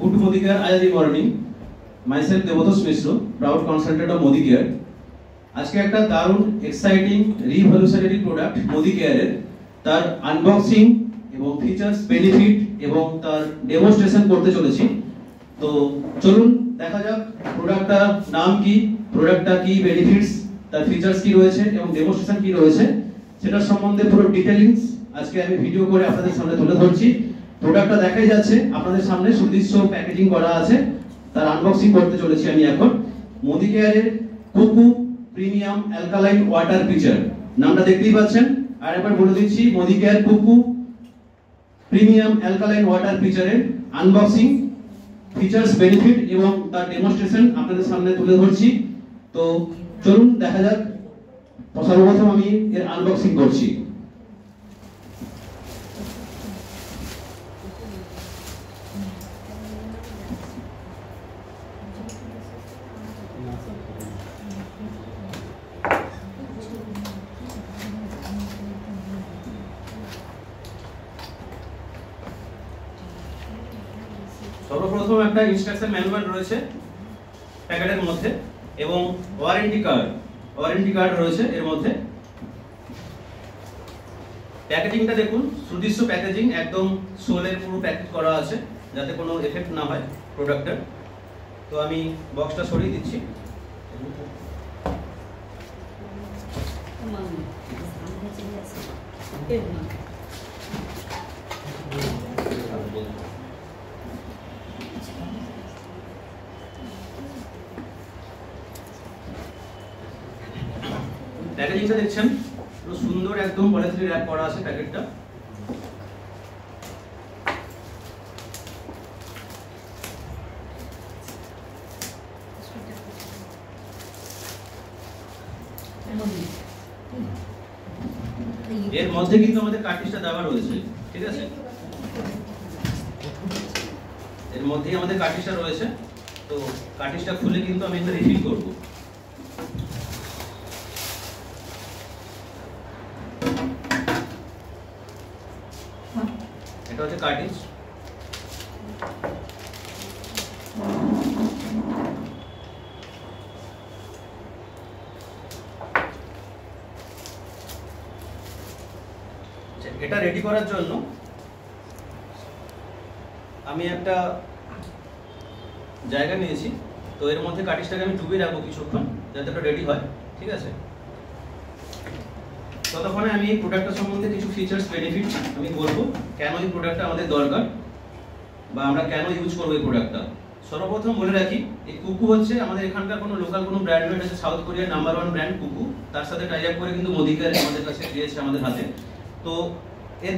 Good Modicare Ayadi morning. Myself Devotos Mishra, proud consultant of Modicare. আজকে একটা দারুণ exciting revolutionary product Modicare এর তার আনবক্সিং এবং ফিচারস বেনিফিট এবং তার ডেমনস্ট্রেশন করতে চলেছি। তো চলুন দেখা যাক প্রোডাক্টটার নাম কি, প্রোডাক্টটা কি বেনিফিটস, তার ফিচারস কি রয়েছে এবং ডেমনস্ট্রেশন কি রয়েছে সেটার সম্বন্ধে পুরো ডিটেইলিংস আজকে আমি ভিডিও করে আপনাদের সামনে তুলে ধরছি। প্রোডাক্টটা দেখাই যাচ্ছে আপনাদের সামনে, সুদৃশ্য প্যাকেজিং করা আছে, তার আনবক্সিং করতে চলেছি আমি এখন। Modicare এর কুকু প্রিমিয়াম অ্যালকালাইন ওয়াটার পিচার, নামটা দেখতেই পাচ্ছেন। আর একবার বলে দিচ্ছি, Modicare কুকু প্রিমিয়াম অ্যালকালাইন ওয়াটার পিচারের আনবক্সিং, ফিচারস বেনিফিট এবং তার ডেমনস্ট্রেশন আপনাদের সামনে তুলে ধরছি। তো চলুন দেখা যাক। সর্বপ্রথম আমি এর আনবক্সিং করছি। সর্বপ্রথম একটা ইনস্ট্রাকশন ম্যানুয়াল রয়েছে প্যাকেটের মধ্যে এবং ওয়ারেন্টি কার্ড রয়েছে এর মধ্যে। প্যাকেজিংটা দেখুন, সুদৃশ্য প্যাকেজিং, একদম সোলের পুরো প্যাকেট করা আছে যাতে কোনো এফেক্ট না হয় প্রোডাক্টের। তো আমি বক্সটা সরিয়ে দিচ্ছি। প্যাকেজিংটা দেখছেন পুরো সুন্দর, একদম পলিথিন র‍্যাপ করা আছে প্যাকেটটা। এর মধ্যে কিন্তু আমাদের কার্টিজটা দেওয়া রয়েছে, ঠিক আছে? এর মধ্যেই আমাদের কার্টিজটা রয়েছে। তো কার্টিজটা খুলে কিন্তু আমি এটা রিফিল করব। এটা হচ্ছে কার্টিজ। এটা রেডি করার জন্য আমি একটা জায়গা নিয়েছি। তো এর মধ্যে কার্টিজটাকে আমি ডুবিয়ে রাখবো কিছুক্ষণ যাতে এটা রেডি হয়, ঠিক আছে? ততক্ষণে আমি এই প্রোডাক্টটা সম্বন্ধে কিছু ফিচারস বেনিফিট আমি বলবো, কেন এই প্রোডাক্টটা আমাদের দরকার বা আমরা কেন ইউজ করবো এই প্রোডাক্টটা। সর্বপ্রথম বলে রাখি, এই কুকু হচ্ছে আমাদের এখানকার কোনো লোকাল কোনো ব্র্যান্ড নয়, এটা সাউথ কোরিয়ার নাম্বার 1 ব্র্যান্ড কুকু। তার সাথে টাই আপ করে কিন্তু Modicare আমাদের কাছে দিয়েছে আমাদের হাতে। তো এর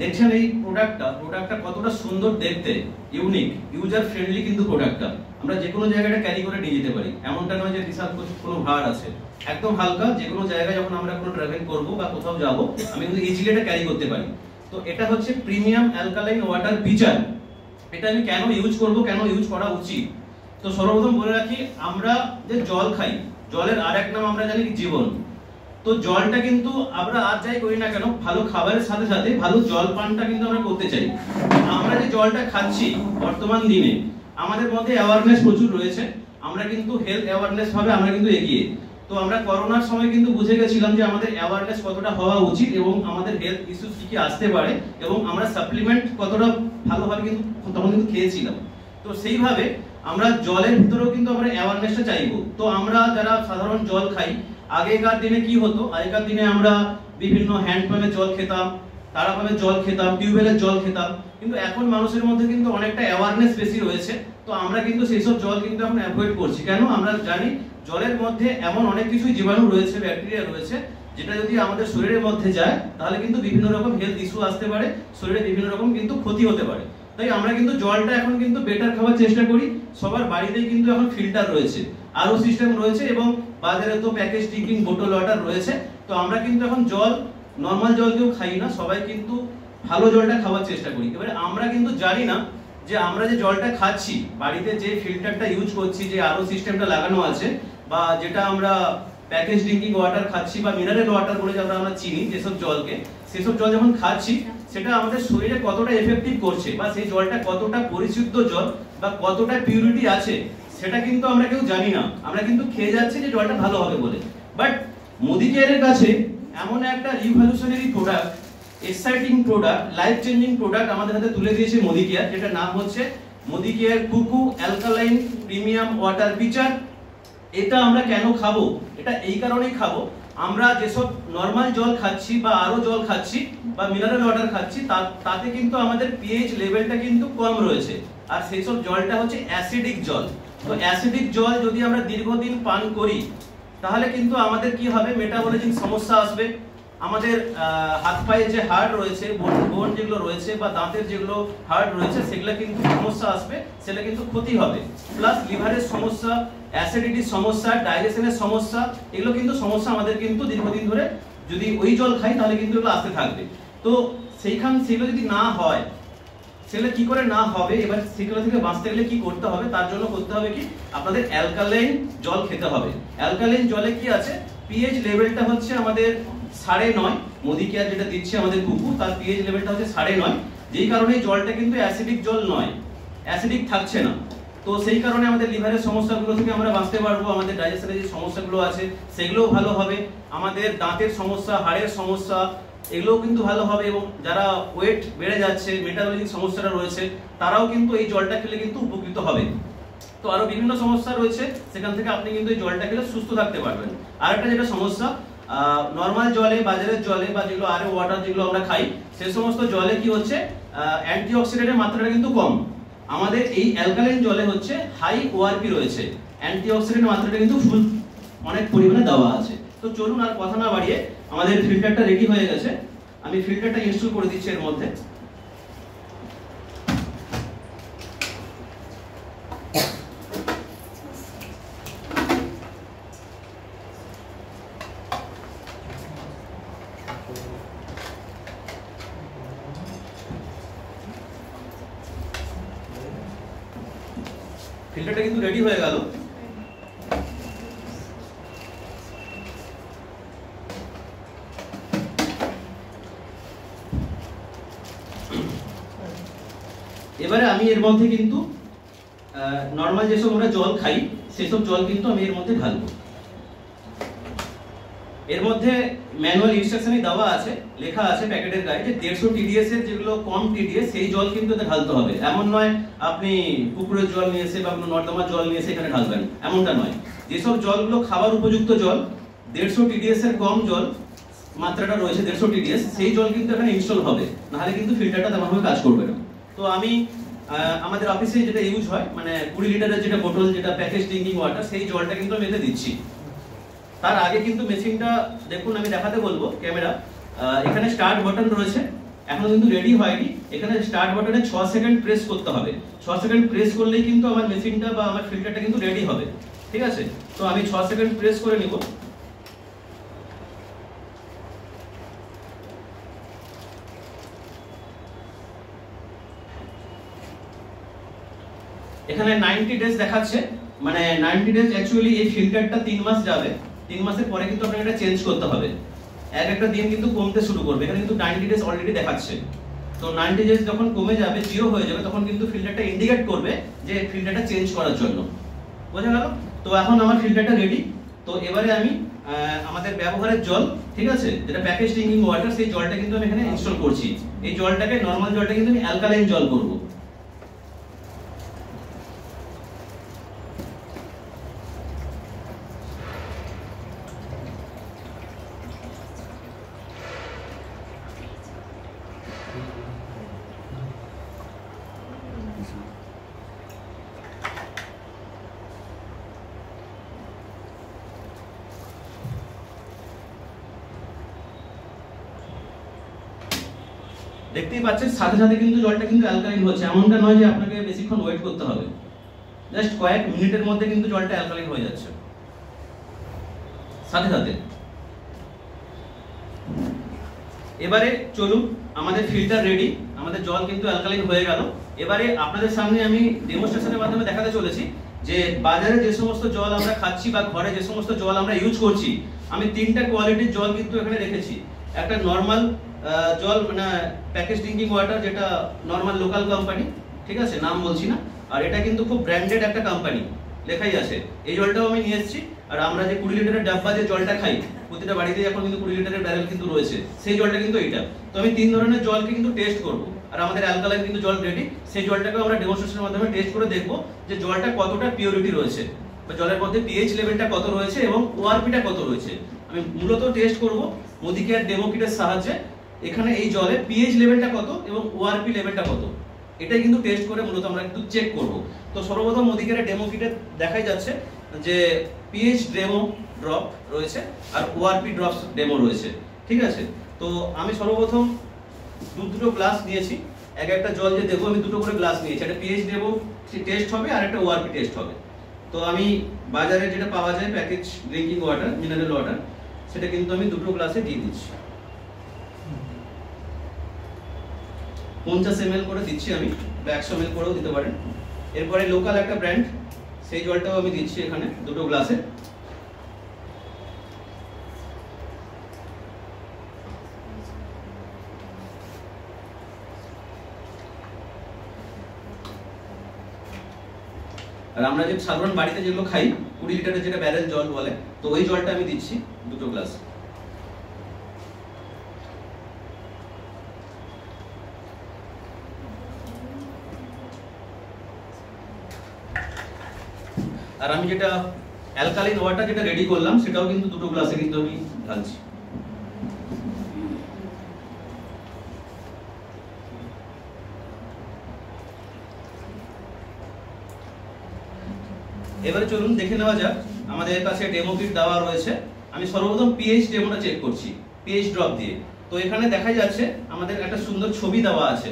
দেখছেন এই প্রোডাক্টটা কতটা সুন্দর দেখতে, ইউনিক, ইউজার ফ্রেন্ডলি কিন্তু প্রোডাক্টটা। আমরা যে কোনো জায়গাটা ক্যারি করে নিয়ে যেতে পারি, এমনটা নয় যে বিশাল কোনো ভার আছে। একদম হালকা, যে কোনো জায়গায় যখন আমরা কোনো ট্রাভেল করব বা কোথাও যাব, আমি কিন্তু ইজিলি এটা ক্যারি করতে পারি। তো এটা হচ্ছে প্রিমিয়াম অ্যালকালাইন ওয়াটার পিচার। এটা আমি কেন ইউজ করব, কেন ইউজ করা উচিত? তো সর্বপ্রথম বলে রাখি, আমরা যে জল খাই, জলের আরেক নাম আমরা জানি জীবন। তো জলটা কিন্তু আমরা আর যাই করি না কেন, ভালো খাবারের সাথে সাথে ভালো জল পানটা কিন্তু আমরা করতে চাই। আমরা যে জলটা খাচ্ছি বর্তমান দিনে আমাদের মধ্যে অ্যাওয়ারনেস প্রচুর রয়েছে, আমরা কিন্তু হেলথ অ্যাওয়ারনেস ভাবে আমরা কিন্তু এগিয়ে। তো আমরা করোনার সময় কিন্তু বুঝে গেছিলাম যে আমাদের অ্যাওয়ারনেস কতটা হওয়া উচিত এবং আমাদের হেলথ ইস্যুস কি কি আসতে পারে এবং আমরা সাপ্লিমেন্ট কতটা ভালোভাবে কিন্তু তখন কিন্তু খেয়েছিলাম। তো সেইভাবে আমরা জলের ভিতরেও কিন্তু আমরা অ্যাওয়ারনেসটা চাইবো। তো আমরা যারা সাধারণ জল খাই, আগেকার দিনে কি হতো, আগেকার দিনে আমরা বিভিন্ন হ্যান্ডপাম্পের জল খেতাম, তারাপাম্পের জল খেতাম, টিউবওয়েলের জল খেতাম, কিন্তু এখন মানুষের মধ্যে কিন্তু অনেকটা অ্যাওয়ারনেস বেশি রয়েছে। তো আমরা কিন্তু সেইসব জল কিন্তু এখন অ্যাভয়েড করছি। কেন? আমরা জানি জলের মধ্যে এমন অনেক কিছু জীবাণু রয়েছে, ব্যাকটেরিয়া রয়েছে, যেটা যদি আমাদের শরীরের মধ্যে যায় তাহলে কিন্তু বিভিন্ন রকম হেলথ ইস্যু আসতে পারে, শরীরে বিভিন্ন রকম কিন্তু ক্ষতি হতে পারে। তাই আমরা কিন্তু জলটা এখন কিন্তু বেটার খাওয়ার চেষ্টা করি। সবার বাড়িতেই কিন্তু এখন ফিল্টার রয়েছে, আরও সিস্টেম রয়েছে এবং বাজারে তো প্যাকেজ ড্রিঙ্কিং বোতল ওয়াটার রয়েছে। তো আমরা কিন্তু এখন জল, নর্মাল জল কেউ খাই না, সবাই কিন্তু ভালো জলটা খাওয়ার চেষ্টা করি। এবারে আমরা কিন্তু জানি না যে আমরা যে জলটা খাচ্ছি, বাড়িতে যে ফিল্টারটা ইউজ করছি, যে আরও সিস্টেমটা লাগানো আছে, বা যেটা আমরা প্যাকেজ ড্রিঙ্কিং ওয়াটার খাচ্ছি বা মিনারেল ওয়াটার বলে যেটা আমরা চিনি যেসব জলকে, সেসব জল যখন খাচ্ছি সেটা আমাদের শরীরে কতটা এফেক্টিভ করছে বা সেই জলটা কতটা পরিশুদ্ধ জল বা কতটা পিউরিটি আছে সেটা কিন্তু আমরা কেউ জানি না। আমরা কিন্তু খেয়ে যাচ্ছি যে জলটা ভালো হবে বলে। বাট মোদি কেয়ারের কাছে এমন একটা revolutionary product, exciting product, life changing product আমাদের হাতে তুলে দিয়েছে মোদি কেয়ার, যেটার নাম হচ্ছে মোদি কেয়ার কুকু অ্যালকালাইন প্রিমিয়াম ওয়াটার পিচার। এটা আমরা কেন খাবো? এটা এই কারণেই খাবো, আমরা যেসব নর্মাল জল খাচ্ছি বা আরো জল খাচ্ছি বা মিনারেল ওয়াটার খাচ্ছি তাতে কিন্তু আমাদের পিএইচ লেভেলটা কিন্তু কম রয়েছে, আর সেই সব জলটা হচ্ছে অ্যাসিডিক জল। তো অ্যাসিডিক জল যদি আমরা দীর্ঘদিন পান করি তাহলে কিন্তু আমাদের কি হবে, মেটাবলিজম সমস্যা আসবে, আমাদের হাত পায়ে যে হাড় রয়েছে, বোন যেগুলো রয়েছে বা দাঁতের যেগুলো হাড় রয়েছে সেগুলো কিন্তু সমস্যা আসবে, সেটা কিন্তু ক্ষতি হবে। প্লাস লিভারের সমস্যা, অ্যাসিডিটির সমস্যা, ডাইজেশনের সমস্যা, এগুলো কিন্তু সমস্যা আমাদের কিন্তু দীর্ঘদিন ধরে যদি ওই জল খাই তাহলে কিন্তু এগুলো আসতে থাকবে। তো সেগুলো যদি না হয়, সেগুলো কি করে না হবে, এবার সেগুলো থেকে বাঁচতে গেলে কি করতে হবে, তার জন্য করতে হবে কি, আপনাদের অ্যালকালাইন জল খেতে হবে। অ্যালকালাইন জলে কি আছে, পিএইচ লেভেলটা হচ্ছে আমাদের 9.5, মোদি কেয়ার যেটা দিচ্ছে আমাদের কুকু তার পিএইচ লেভেলটা হচ্ছে 9.5, যেই কারণে জলটা কিন্তু অ্যাসিডিক জল নয়, অ্যাসিডিক থাকছে না। তো সেই কারণে আমাদের লিভারের সমস্যাগুলো থেকে আমরা বাঁচতে পারবো, আমাদের ডাইজেশনের যে সমস্যাগুলো আছে সেগুলোও ভালো হবে, আমাদের দাঁতের সমস্যা, হাড়ের সমস্যা এগুলোও কিন্তু ভালো হবে, এবং যারা ওয়েট বেড়ে যাচ্ছে, মেটাবলিক সমস্যাটা রয়েছে তারাও কিন্তু এই জলটা খেলে কিন্তু উপকৃত হবে। তো আরো বিভিন্ন সমস্যা রয়েছে, সেখান থেকে আপনি কিন্তু এই জলটা খেলে সুস্থ থাকতে পারবেন। আরেকটা যেটা সমস্যা, নর্মাল জলে, বাজারের জলে বা যেগুলো আরও ওয়াটার যেগুলো আমরা খাই সেই সমস্ত জলে কি হচ্ছে, অ্যান্টিঅক্সিডেন্টের মাত্রাটা কিন্তু কম। আমাদের এই অ্যালকালাইন জলে হচ্ছে হাই ওআরপি রয়েছে, অ্যান্টিঅক্সিডেন্টের মাত্রাটা কিন্তু ফুল অনেক পরিমাণে দেওয়া আছে। তো চলুন আর কথা না বাড়িয়ে, আমাদের ফিল্টারটা রেডি হয়ে গেছে, আমি ফিল্টারটা ইনস্টল করে দিচ্ছি এর মধ্যে। ফিল্টারটা কিন্তু রেডি হয়ে গেল। এবারে আমি এর মধ্যে কিন্তু নরমাল যেসব আমরা জল খাই সেসব জল কিন্তু আমি এর মধ্যে ঢালবো। এর মধ্যে ম্যানুয়াল ইনস্ট্রাকশনে দেওয়া আছে, লেখা আছে প্যাকেটের গায়ে যে 150 টিডিএস এর যেগুলো কম টিডিএস সেই জল কিন্তু এতে ঢালতে হবে। এমন নয় আপনি পুকুরের জল নিয়ে এসে বা নর্দমার জল নিয়ে এসে এখানে ঢালবেন, এমনটা নয়। যেসব জলগুলো খাবার উপযুক্ত জল, 150 টিডিএস এর কম জল মাত্রাটা রয়েছে 150 টিডিএস, সেই জল কিন্তু এখানে ইনস্টল হবে, নাহলে কিন্তু ফিল্টারটা তেমনভাবে কাজ করবে না। তো আমি আমাদের অফিসে যেটা ইউজ হয়, মানে 20 লিটারের যেটা বোতল, যেটা প্যাকেজ ড্রিঙ্কিং ওয়াটার, সেই জলটা কিন্তু আমি এতে দিচ্ছি। তার আগে কিন্তু মেশিনটা দেখুন, আমি দেখাতে বলবো ক্যামেরা, এখানে স্টার্ট বাটন রয়েছে, এখনো কিন্তু রেডি হয়নি। এখানে স্টার্ট বাটনে 6 সেকেন্ড প্রেস করতে হবে, 6 সেকেন্ড প্রেস করলেই কিন্তু আমার মেশিনটা বা আমার ফিল্টারটা কিন্তু রেডি হবে, ঠিক আছে? তো আমি 6 সেকেন্ড প্রেস করে নিব। এখানে 90 ডেজ দেখাচ্ছে, মানে 90 ডেজ অ্যাকচুয়ালি এই ফিল্টারটা 3 মাস যাবে, 3 মাসের পরে কিন্তু আপনাকে এটা চেঞ্জ করতে হবে, একটা দিন কিন্তু কমতে শুরু করবে। এখানে কিন্তু 90 ডেজ অলরেডি দেখাচ্ছে। তো 90 ডেজ যখন কমে যাবে, 0 হয়ে যাবে, তখন কিন্তু ফিল্টারটা ইন্ডিকেট করবে যে ফিল্টারটা চেঞ্জ করার জন্য। বোঝা গেল? তো এখন আমার ফিল্টারটা রেডি। তো এবারে আমি আমাদের ব্যবহারের জল, ঠিক আছে, যেটা প্যাকেজ ড্রিঙ্কিং ওয়াটার, সেই জলটা কিন্তু আমি এখানে ইনস্টল করছি। এই জলটাকে, নরমাল জলটা কিন্তু আমি অ্যালকালাইন জল করব। দেখতেই পাচ্ছেন সাথে সাথে কিন্তু জলটা কিন্তু অ্যালকালাইন হচ্ছে, এমনটা নয় যে আপনাকে বেশিক্ষণ ওয়েট করতে হবে, জাস্ট কয়েক মিনিটের মধ্যে কিন্তু জলটা অ্যালকালাইন হয়ে যাচ্ছে সাথে সাথে। এবারে চলুন, আমাদের ফিল্টার রেডি, আমাদের জল কিন্তু অ্যালকালাইন হয়ে গেল। এবারে আপনাদের সামনে আমি ডেমোস্ট্রেশনের মাধ্যমে দেখাতে চলেছি যে বাজারে যে সমস্ত জল আমরা খাচ্ছি বা ঘরে যে সমস্ত জল আমরা ইউজ করছি, আমি 3টা কোয়ালিটির জল কিন্তু এখানে রেখেছি। একটা নরমাল জল মানে প্যাকেজ ড্রিঙ্কিং ওয়াটার, যেটা নর্মাল লোকাল কোম্পানি, ঠিক আছে, নাম বলছি না। আর এটা কিন্তু খুব ব্র্যান্ডেড একটা কোম্পানি, লেখাই আছে। এই জলটাও আমি নিয়ে এসেছি। আর আমরা যে 20 লিটারের ডাব্বা যে জলটা খাই, প্রতিটা বাড়িতে এখন কিন্তু 20 লিটারের ব্যারেল কিন্তু রয়েছে, সেই জলটা কিন্তু এইটা। তো আমি 3 ধরনের জলকে কিন্তু টেস্ট করব। আর আমাদের অ্যালকালাইন কিন্তু জল রেডি, সেই জলটাকে আমরা ডেমনস্ট্রেশনের মাধ্যমে টেস্ট করে দেখব যে জলটা কতটা পিওরিটি রয়েছে, বা জলের মধ্যে পিএইচ লেভেলটা কত রয়েছে এবং ওআরপিটা কত রয়েছে। আমি মূলত টেস্ট করব মোদিকেয়ার ডেমো কিটের সাহায্যে। এখানে এই জলে পিএইচ লেভেলটা কত এবং ওআরপি লেভেলটা কত, এটাই কিন্তু টেস্ট করে মূলত আমরা একটু চেক করব। তো সর্বপ্রথম মোদিকেয়ার ডেমো কিটে দেখাই যাচ্ছে যে পিএইচ ডেমো ড্রপ রয়েছে আর ওআরপি ড্রপস ডেমো রয়েছে, ঠিক আছে। তো আমি সর্বপ্রথম দুটো গ্লাস নিয়েছি, এক একটা জল যে দেখো আমি দুটো করে গ্লাস নিয়েছি। একটা পিএইচ ডেমো টেস্ট হবে আর একটা ওআরপি টেস্ট হবে। তো আমি বাজারে যেটা পাওয়া যায় package drinking water, mineral water, সেটা কিন্তু আমি দুটো গ্লাসে দিয়ে দিচ্ছি। 50 ml করে দিচ্ছি আমি, বা 100 ml করেও দিতে পারেন। এরপরে লোকাল একটা ব্র্যান্ড, সেই জলটাও আমি দিচ্ছি এখানে দুটো গ্লাসে। আর আমরা যে সাধারণ বাড়িতে যেগুলো খাই 20 লিটারের যেটা ব্যারেল জল বলে, তো ওই জলটা আমি দিচ্ছি দুটো গ্লাস। আর আমি যেটা অ্যালকালাইন ওয়াটার যেটা রেডি করলাম, সেটাও কিন্তু দুটো গ্লাসে কিন্তু আমি ঢালছি। এবারে চলুন দেখে নেওয়া যাক, আমাদের কাছে ডেমো কিট দেওয়া রয়েছে। আমি সর্বপ্রথম পিএইচ ডেমোটা চেক করছি পিএইচ ড্রপ দিয়ে। তো এখানে দেখা যাচ্ছে আমাদের একটা সুন্দর ছবি দেওয়া আছে,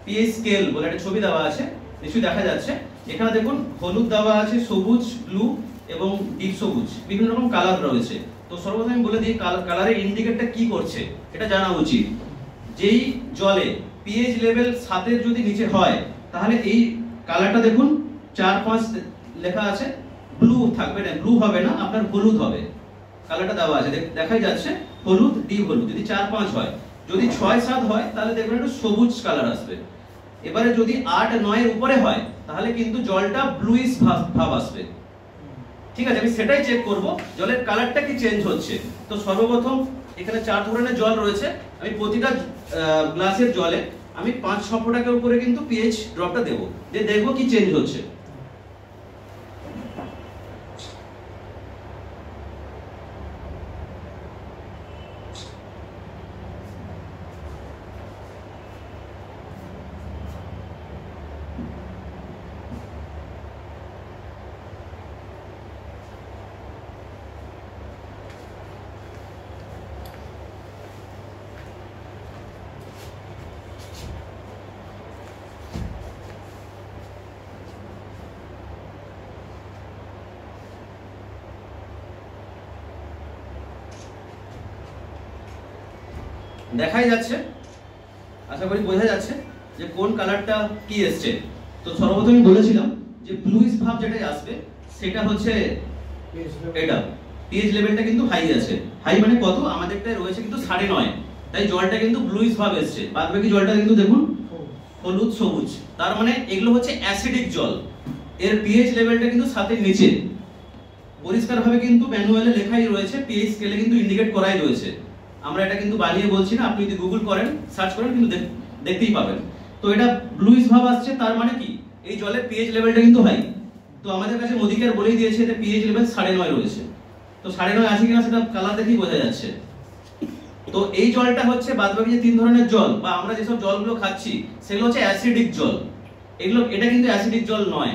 পিএইচ স্কেল বলে একটা ছবি দেওয়া আছে, নিশ্চয়ই দেখা যাচ্ছে। এখানে দেখুন হলুদ দেওয়া আছে, সবুজ, ব্লু এবং ডিপ সবুজ, বিভিন্ন রকম কালার রয়েছে। তো সর্বপ্রথম আমি বলে দিই কালারের ইন্ডিকেটরটা কি করছে এটা জানা উচিত। যেই জলে পিএইচ লেভেল 7 এর যদি নিচে হয়, তাহলে এই কালারটা দেখুন 4-5 লেখা আছে, ব্লু থাকবে না, ব্লু হবে না, আপনার হলুদ হবে। কালারটা দেওয়া আছে, দেখাই যাচ্ছে হলুদ, ডিপ হলুদ। যদি 4-5 হয়, যদি 6-7 হয়, তাহলে দেখবেন একটু সবুজ কালার আসবে। এবারে যদি 8-9 এর উপরে হয়, তাহলে কিন্তু জলটা ব্লুইশ ভাব আসবে, ঠিক আছে। আমি সেটাই চেক করব জলের কালারটা কি চেঞ্জ হচ্ছে। তো সর্বপ্রথম এখানে 4 ধরনের জল রয়েছে, আমি প্রতিটা গ্লাসের জলে আমি 5-6 ফোঁটা করে কিন্তু পিএইচ ড্রপটা দেবো, যে দেখবো কি চেঞ্জ হচ্ছে। দেখাই যাচ্ছে, আশা করি বোঝা যাচ্ছে যে কোন কালারটা কি এসছে। তো সর্বপ্রথমই বলেছিলাম যে ব্লুইশ ভাব যেটা আসবে সেটা হচ্ছে এটা পিএইচ লেভেলটা কিন্তু হাই আছে। হাই মানে কত, আমাদেরটা রয়েছে কিন্তু 9.5, তাই জলটা কিন্তু ব্লুইশ ভাব এসছে। বাদ বাকি জলটা কিন্তু দেখুন হলুদ, সবুজ, তার মানে এগুলো হচ্ছে অ্যাসিডিক জল। এর পিএইচ লেভেলটা কিন্তু 7 এর নিচে, পরিষ্কারভাবে কিন্তু ম্যানুয়ালে লেখাই রয়েছে, পিএইচ স্কেলে কিন্তু ইন্ডিকেট করাই রয়েছে। আমরা এটা কিন্তু বানিয়ে বলছি না, আপনি যদি গুগল করেন, সার্চ করেন, কিন্তু দেখতেই পাবেন। তো এটা ব্লুইশ ভাব আসছে, তার মানে কি এই জলের পিএইচ লেভেলটা কিন্তু হাই। তো আমাদের কাছে মোদিকেয়ার বলেই দিয়েছে এটা পিএইচ লেভেল 9.5 রয়েছে। তো 9.5 আছে কিনা সেটা কালার দেখেই বোঝা যাচ্ছে। তো এই জলটা হচ্ছে বাদবাকি যে 3 ধরনের জল বা আমরা যেসব জলগুলো খাচ্ছি সেগুলো হচ্ছে অ্যাসিডিক জল। এটা কিন্তু অ্যাসিডিক জল নয়।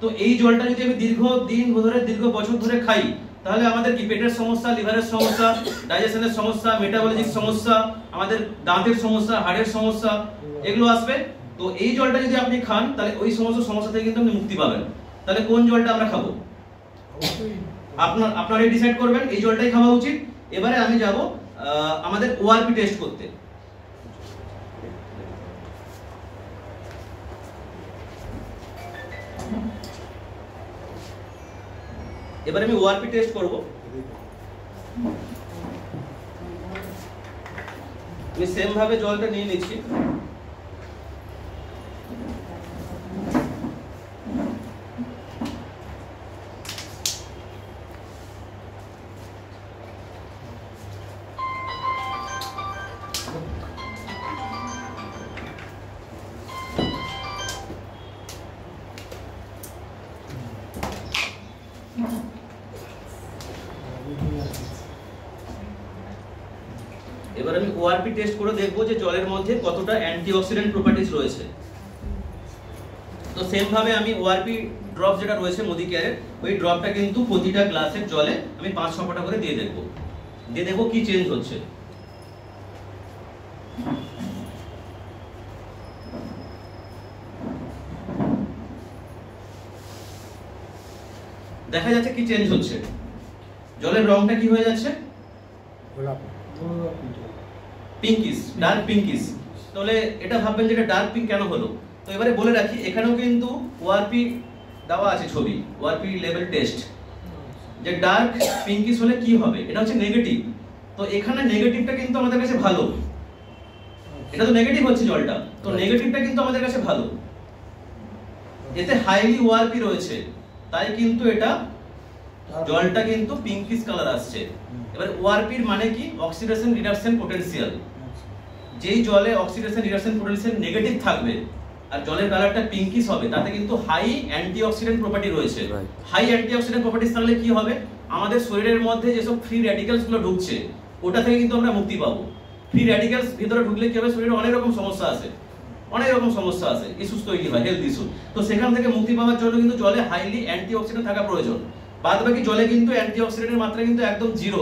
তো এই জলটা যদি আমি দীর্ঘ বছর ধরে খাই, তাহলে আমাদের কি পেটের সমস্যা, লিভারের সমস্যা, ডাইজেশনের সমস্যা, মেটাবলিক সমস্যা, আমাদের দাঁতের সমস্যা, হাড়ের সমস্যা, এগুলো আসবে। তো এই জলটা যদি আপনি খান, তাহলে ওই সমস্ত সমস্যা থেকে কিন্তু আপনি মুক্তি পাবেন। তাহলে কোন জলটা আমরা খাবো আপনারাই ডিসাইড করবেন, এই জলটাই খাওয়া উচিত। এবারে আমি যাব আমাদের ওআরপি টেস্ট করতে। এবারে আমি ওআরপি টেস্ট করব। আমি সেম ভাবে জলটা নিয়ে নিচ্ছি। এবার আমি ওআরপি টেস্ট করে দেখবো যে জলের মধ্যে কতটা অ্যান্টিঅক্সিডেন্ট প্রপার্টিজ রয়েছে। তো সেম ভাবে আমি ওআরপি ড্রপ যেটা রয়েছে মোদি কেয়ারের, ওই ড্রপটা কিন্তু প্রতিটা গ্লাসের জলে আমি 5-6 ফোঁটা করে দিয়ে দেখবো কি চেঞ্জ হচ্ছে। দেখা যাচ্ছে কি চেঞ্জ হচ্ছে, জলের রংটা কি হয়ে যাচ্ছে, পিঙ্কিশ, ডার্ক পিঙ্কিশ। তাহলে এটা ভাববেন যে এটা ডার্ক পিঙ্ক কেন হলো। তো এবারে বলে রাখি, এখানেও কিন্তু ওআরপি দেওয়া আছে ছবি, ওআরপি লেভেল টেস্ট, যে ডার্ক পিঙ্কিশ হলে কি হবে, এটা হচ্ছে নেগেটিভ। তো এখানে নেগেটিভটা কিন্তু আমাদের কাছে ভালো, এটা তো নেগেটিভ হচ্ছে জলটা, তো নেগেটিভটা কিন্তু আমাদের কাছে ভালো, এতে হাইলি ওআরপি রয়েছে, তাই কিন্তু এটা জলটা কিন্তু পিঙ্কিশ কালার আসছে। এবার ওআরপির মানে কি, অক্সিডেশন রিডাকশন পোটেনশিয়াল। যেই জলে অক্সিডেশন রিডাকশন পোটেনশিয়াল নেগেটিভ থাকবে আর জলের কালারটা পিঙ্কিশ হবে, তাতে কিন্তু হাই অ্যান্টিঅক্সিডেন্ট প্রপার্টি রয়েছে। হাই অ্যান্টিঅক্সিডেন্ট প্রপার্টিজ থাকলে কি হবে, আমাদের শরীরের মধ্যে যেসব ফ্রি র্যাডিক্যালস গুলো ঢুকছে ওটা থেকে কিন্তু আমরা মুক্তি পাবো। ফ্রি র্যাডিক্যালস ভিতরে ঢুকলে কি হবে, শরীরে অনেক রকম সমস্যা আছে, ইস্যুস তৈরি হয়, হেলথ ইস্যু। তো সেখান থেকে মুক্তি পাওয়ার জন্য কিন্তু জলে হাইলি অ্যান্টিঅক্সিডেন্ট থাকা প্রয়োজন। বাদ বাকি জলে কিন্তু অ্যান্টিঅক্সিডেন্টের মাত্রা কিন্তু একদম জিরো,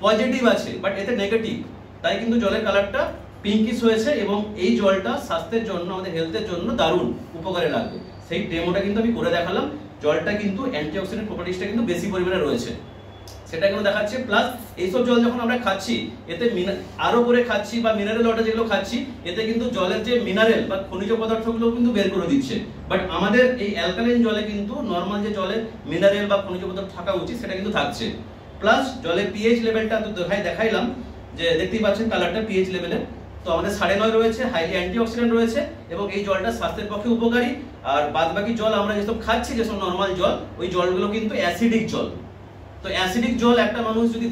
পজিটিভ আছে বাট এতে নেগেটিভ, তাই কিন্তু জলের কালারটা পিঙ্কিশ হয়েছে। এবং এই জলটা স্বাস্থ্যের জন্য, আমাদের হেলথের জন্য দারুণ উপকারে লাগবে। সেই ডেমোটা কিন্তু আমি করে দেখালাম, জলটা কিন্তু অ্যান্টিঅক্সিডেন্ট প্রপার্টিজটা কিন্তু বেশি পরিমাণে রয়েছে, সেটা কিন্তু দেখাচ্ছে। প্লাস এইসব জল যখন আমরা খাচ্ছি, এতে আরো করে খাচ্ছি বা মিনারেল ওয়াটার যেগুলো খাচ্ছি, এতে কিন্তু জলের যে মিনারেল বা খনিজ পদার্থগুলো কিন্তু বের করে দিচ্ছে। বাট আমাদের এই অ্যালকালাইন জলে কিন্তু নর্মাল যে জলে মিনারেল বা খনিজ পদার্থ থাকা উচিত সেটা কিন্তু থাকছে। প্লাস জলের পিএইচ লেভেলটা তো দেখাইলাম, যে দেখতেই পাচ্ছেন কালারটা পিএইচ লেভেলের, তো আমাদের 9.5 রয়েছে, হাইলি অ্যান্টিঅক্সিডেন্ট রয়েছে এবং এই জলটা স্বাস্থ্যের পক্ষে উপকারী। আর বাদবাকি জল আমরা যেসব খাচ্ছি, যেসব নর্মাল জল, ওই জলগুলো কিন্তু অ্যাসিডিক জল। তো অ্যাসিডিক জল একটা মানুষ যদি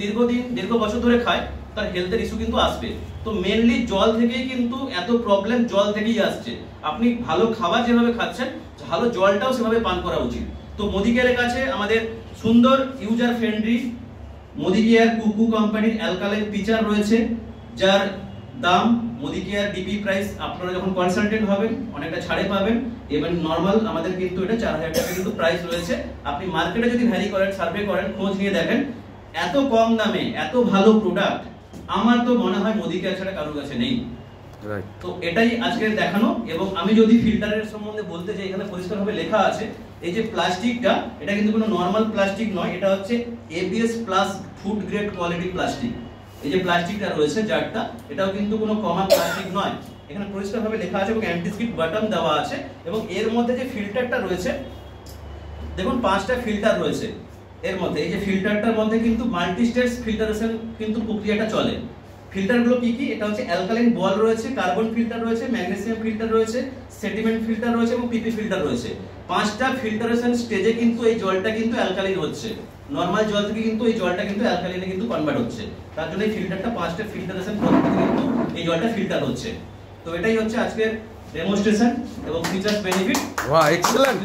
দীর্ঘ বছর ধরে খায়, তার হেলথের ইস্যু কিন্তু আসবে। তো মেনলি জল থেকেই কিন্তু এত প্রবলেম, জল থেকেই আসছে। আপনি ভালো খাবার যেভাবে খাচ্ছেন, ভালো জলটাও সেভাবে পান করা উচিত। তো মোদি কেয়ারের কাছে আমাদের সুন্দর ইউজার ফ্রেন্ডলি মোদি কেয়ার কুকু কোম্পানির অ্যালকালাইন পিচার রয়েছে, যার দাম মোদি কেয়ার ডিপি প্রাইস, আপনারা যখন কনসালটেন্ট হবেন অনেকটা ছাড়ে পাবেন। এবং নরমাল আমাদের কিন্তু এটা 4000 টাকা কিন্তু প্রাইস রয়েছে। আপনি মার্কেটে যদি ভ্যারি করেন, সার্ভে করেন, খোঁজ নিয়ে দেখেন, এত কম দামে এত ভালো প্রোডাক্ট আমার তো মনে হয় মোদি কেয়ার ছাড়া কারোর কাছে নেই। তো এটাই আজকে দেখানো। এবং আমি যদি ফিল্টারের সম্বন্ধে বলতে চাই, এখানে পরিষ্কারভাবে লেখা আছে, এই যে প্লাস্টিকটা, এটা কিন্তু কোনো নরমাল প্লাস্টিক নয়, এটা হচ্ছে ABS plus food grade quality plastic. এই যে প্লাস্টিকটা রয়েছে জারটা, এটাও কিন্তু কোনো কমন প্লাস্টিক নয়, এখানে পরিষ্কারভাবে লেখা আছে এবং অ্যান্টি স্কিড বাটন দেওয়া আছে। এবং এর মধ্যে যে ফিল্টারটা রয়েছে, দেখুন 5টা ফিল্টার রয়েছে এর মধ্যে। এই যে ফিল্টারটার মধ্যে কিন্তু মাল্টি স্টেজ ফিল্টারেশন কিন্তু প্রক্রিয়াটা চলে। ফিল্টারগুলো কি কি, এটা হচ্ছে অ্যালকালাইন বল রয়েছে, কার্বন ফিল্টার রয়েছে, ম্যাগনেসিয়াম ফিল্টার রয়েছে, সেডিমেন্ট ফিল্টার রয়েছে এবং পিপি ফিল্টার রয়েছে। 5টা ফিল্টারেশন স্টেজে কিন্তু এই জলটা কিন্তু অ্যালকালাইন হচ্ছে। নরমাল জল থেকে কিন্তু এই জলটা কিন্তু অ্যালকালাইনে কিন্তু কনভার্ট হচ্ছে, তার জন্য এই ফিল্টারটা 5টা ফিল্টারেশন পদ্ধতিতে কিন্তু এই জলটা ফিল্টার হচ্ছে। তো এটাই হচ্ছে আজকের ডেমনস্ট্রেশন এবং ফিচার্স বেনিফিট। Wow, excellent.